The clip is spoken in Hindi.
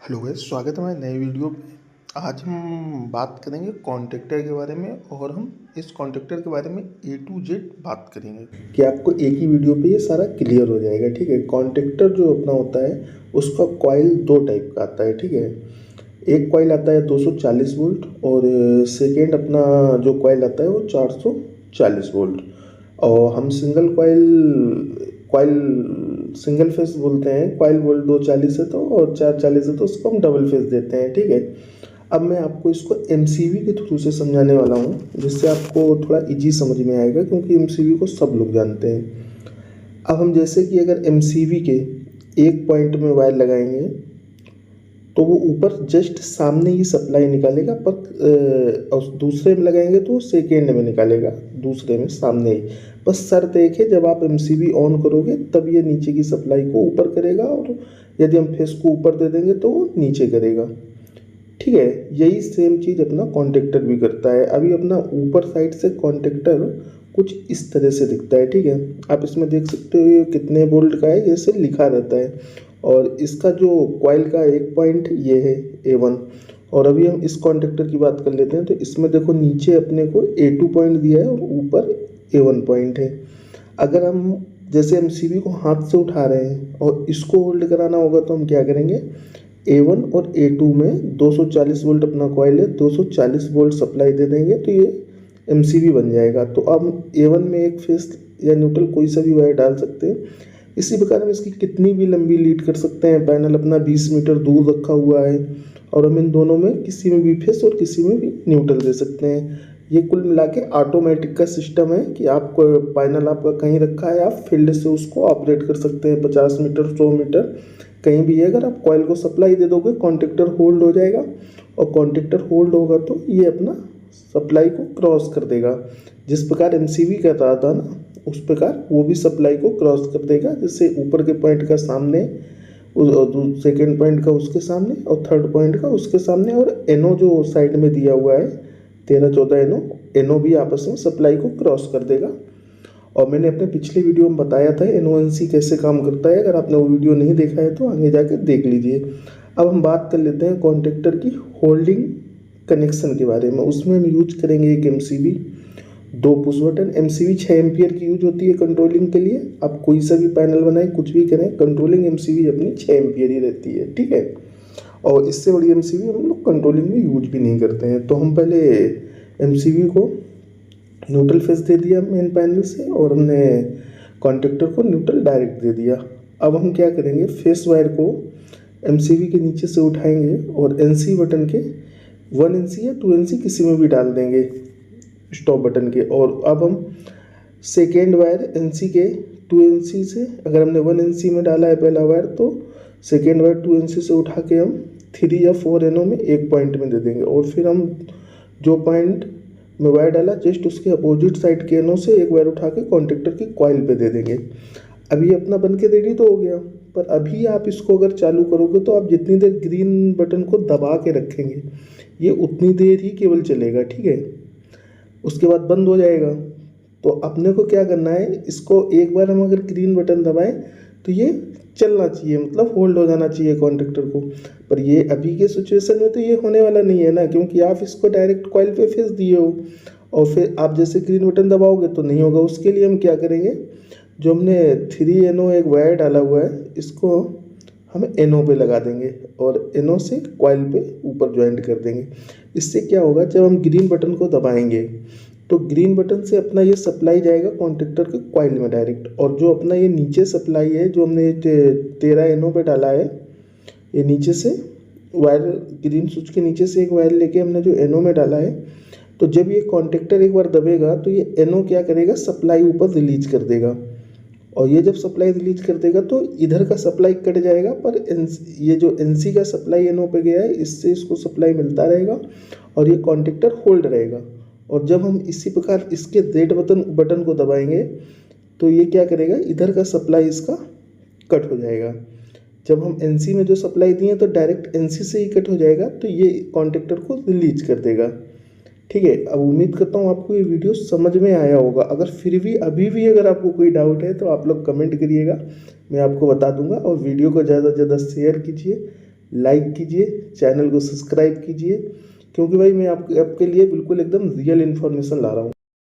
हेलो गाइस, स्वागत है हमारे नए वीडियो पे। आज हम बात करेंगे कॉन्ट्रैक्टर के बारे में और हम इस कॉन्ट्रैक्टर के बारे में ए टू जेड बात करेंगे कि आपको एक ही वीडियो पे ये सारा क्लियर हो जाएगा। ठीक है, कॉन्ट्रैक्टर जो अपना होता है उसका कॉइल दो टाइप का आता है। ठीक है, एक कॉइल आता है 240 वोल्ट और सेकेंड अपना जो कॉइल आता है वो 440 वोल्ट। और हम single coil coil single phase बोलते हैं। कॉइल वोल्ट 240 है तो और 440 है तो उसको हम डबल फेस देते हैं। ठीक है, अब मैं आपको इसको एमसीवी के थ्रू से समझाने वाला हूँ जिससे आपको थोड़ा इजी समझ में आएगा, क्योंकि एमसीवी को सब लोग जानते हैं। अब हम जैसे कि अगर एमसीवी के एक पॉइंट में वायर लगाएंगे तो वो ऊपर जस्ट सामने ही सप्लाई निकालेगा, पर और दूसरे में लगाएंगे तो सेकेंड में निकालेगा, दूसरे में सामने ही। बस शर्त एक है, जब आप एमसीबी ऑन करोगे तब ये नीचे की सप्लाई को ऊपर करेगा, और यदि हम फेस को ऊपर दे देंगे तो वो नीचे करेगा। ठीक है, यही सेम चीज़ अपना कॉन्टेक्टर भी करता है। अभी अपना ऊपर साइड से कॉन्टेक्टर कुछ इस तरह से दिखता है। ठीक है, आप इसमें देख सकते हो ये कितने वोल्ट का है, जैसे लिखा रहता है। और इसका जो कॉइल का एक पॉइंट ये है A1। और अभी हम इस कॉन्टेक्टर की बात कर लेते हैं, तो इसमें देखो नीचे अपने को A2 पॉइंट दिया है और ऊपर A1 पॉइंट है। अगर हम जैसे एमसीबी को हाथ से उठा रहे हैं और इसको होल्ड कराना होगा तो हम क्या करेंगे, A1 और A2 में 240 वोल्ट अपना कॉइल है, 240 वोल्ट सप्लाई दे देंगे तो ये एमसीबी बन जाएगा। तो अब A1 में एक फेस या न्यूट्रल कोई सा भी वायर डाल सकते हैं। इसी प्रकार हम इसकी कितनी भी लंबी लीड कर सकते हैं। पैनल अपना 20 मीटर दूर रखा हुआ है और हम इन दोनों में किसी में भी फेस और किसी में भी न्यूट्रल दे सकते हैं। ये कुल मिला के ऑटोमेटिक का सिस्टम है कि आपको पैनल आपका कहीं रखा है, आप फील्ड से उसको ऑपरेट कर सकते हैं। 50 मीटर 100 मीटर कहीं भी है, अगर आप कॉइल को सप्लाई दे दोगे कॉन्टेक्टर होल्ड हो जाएगा, और कॉन्टेक्टर होल्ड होगा तो ये अपना सप्लाई को क्रॉस कर देगा। जिस प्रकार एमसीबी कर रहा था ना, उस प्रकार वो भी सप्लाई को क्रॉस कर देगा। जैसे ऊपर के पॉइंट का सामने, सेकेंड पॉइंट का उसके सामने और थर्ड पॉइंट का उसके सामने, और एनो जो साइड में दिया हुआ है 13-14 एनो भी आपस में सप्लाई को क्रॉस कर देगा। और मैंने अपने पिछले वीडियो में बताया था एनओएनसी कैसे काम करता है। अगर आपने वो वीडियो नहीं देखा है तो आगे जाके देख लीजिए। अब हम बात कर लेते हैं कॉन्ट्रैक्टर की होल्डिंग कनेक्शन के बारे में। उसमें हम यूज करेंगे एक एमसीबी, दो पुश बटन। एमसीबी 6 एम्पियर की यूज होती है कंट्रोलिंग के लिए। आप कोई सा भी पैनल बनाएं, कुछ भी करें, कंट्रोलिंग एमसीबी अपनी 6 एम्पियर ही रहती है। ठीक है, और इससे बड़ी एमसीबी हम लोग कंट्रोलिंग में यूज भी नहीं करते हैं। तो हम पहले एमसीबी को न्यूट्रल फेस दे दिया मेन पैनल से, और हमने कॉन्ट्रैक्टर को न्यूट्रल डायरेक्ट दे दिया। अब हम क्या करेंगे, फेस वायर को एमसीबी के नीचे से उठाएंगे और एनसी बटन के 1 इंची या 2 इंची किसी में भी डाल देंगे स्टॉप बटन के। और अब हम सेकेंड वायर एनसी के 2 इंची से, अगर हमने 1 इंची में डाला है पहला वायर, तो सेकेंड वायर 2 इंची से उठा के हम 3 या 4 एनो में एक पॉइंट में दे देंगे। और फिर हम जो पॉइंट में वायर डाला जस्ट उसके अपोजिट साइड के एनो से एक वायर उठा के कॉन्ट्रैक्टर की कॉइल पे दे देंगे। अभी अपना बन के रेडी तो हो गया। पर अभी आप इसको अगर चालू करोगे तो आप जितनी देर ग्रीन बटन को दबा के रखेंगे ये उतनी देर ही केवल चलेगा। ठीक है, उसके बाद बंद हो जाएगा। तो अपने को क्या करना है, इसको एक बार हम अगर ग्रीन बटन दबाएं तो ये चलना चाहिए, मतलब होल्ड हो जाना चाहिए कॉन्ट्रैक्टर को। पर ये अभी के सिचुएशन में तो ये होने वाला नहीं है ना, क्योंकि आप इसको डायरेक्ट कॉइल पे फेस दिए हो और फिर आप जैसे ग्रीन बटन दबाओगे तो नहीं होगा। उसके लिए हम क्या करेंगे, जो हमने 3 एनो एक वायर डाला हुआ है इसको हम एनो पे लगा देंगे और एनो से कॉइल पे ऊपर ज्वाइंट कर देंगे। इससे क्या होगा, जब हम ग्रीन बटन को दबाएंगे तो ग्रीन बटन से अपना ये सप्लाई जाएगा कॉन्ट्रैक्टर के कॉइल में डायरेक्ट, और जो अपना ये नीचे सप्लाई है जो हमने 13 एनो पे डाला है, ये नीचे से वायर ग्रीन स्विच के नीचे से एक वायर लेके हमने जो एनो में डाला है, तो जब ये कॉन्ट्रैक्टर एक बार दबेगा तो ये एनो क्या करेगा, सप्लाई ऊपर रिलीज कर देगा। और ये जब सप्लाई रिलीज कर देगा तो इधर का सप्लाई कट जाएगा, पर ये जो एनसी का सप्लाई एनो पे गया है इससे इसको सप्लाई मिलता रहेगा और ये कॉन्ट्रैक्टर होल्ड रहेगा। और जब हम इसी प्रकार इसके रेड बटन को दबाएंगे तो ये क्या करेगा, इधर का सप्लाई इसका कट हो जाएगा। जब हम एनसी में जो सप्लाई दिए तो डायरेक्ट एनसी से ही कट हो जाएगा, तो ये कॉन्ट्रैक्टर को रिलीज कर देगा। ठीक है, अब उम्मीद करता हूँ आपको ये वीडियो समझ में आया होगा। अगर फिर भी अभी भी अगर आपको कोई डाउट है तो आप लोग कमेंट करिएगा, मैं आपको बता दूंगा। और वीडियो को ज़्यादा से ज़्यादा शेयर कीजिए लाइक कीजिए, चैनल को सब्सक्राइब कीजिए, क्योंकि भाई मैं आपके लिए बिल्कुल एकदम रियल इन्फॉर्मेशन ला रहा हूँ।